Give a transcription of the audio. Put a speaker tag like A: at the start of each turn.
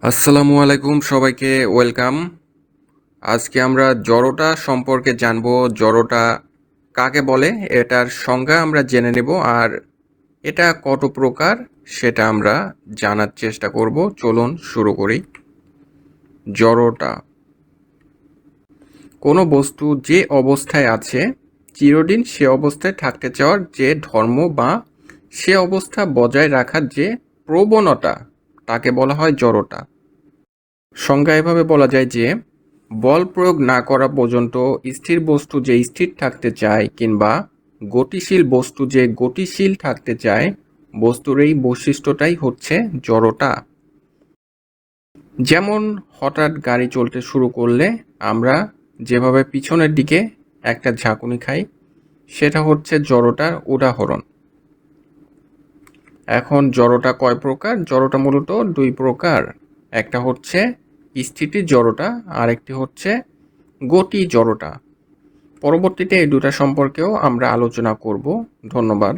A: আসসালামু আলাইকুম সবাইকে ওয়েলকাম। আজকে আমরা জড়তা সম্পর্কে জানবো। জড়তা কাকে বলে এটার সংজ্ঞা আমরা জেনে নেব, আর এটা কত প্রকার সেটা আমরা জানার চেষ্টা করব। চলুন শুরু করি। জড়তা কোনো বস্তু যে অবস্থায় আছে চিরদিন সে অবস্থায় থাকতে চাওয়ার যে ধর্ম বা সে অবস্থা বজায় রাখার যে প্রবণতা তাকে বলা হয় জড়তা। সংজ্ঞা এভাবে বলা যায় যে বল প্রয়োগ না করা পর্যন্ত স্থির বস্তু যে স্থির থাকতে চায় কিংবা গতিশীল বস্তু যে গতিশীল থাকতে চায়, বস্তুর এই বৈশিষ্ট্যটাই হচ্ছে জড়তা। যেমন হঠাৎ গাড়ি চলতে শুরু করলে আমরা যেভাবে পিছনের দিকে একটা ঝাঁকুনি খাই, সেটা হচ্ছে জড়তার উদাহরণ। এখন জড়তা কয় প্রকার? জড়তা মূলত দুই প্রকার। একটা হচ্ছে স্থিতি জড়তা, আর একটি হচ্ছে গতি জড়তা। পরবর্তীতে এই দুটা সম্পর্কেও আমরা আলোচনা করব। ধন্যবাদ।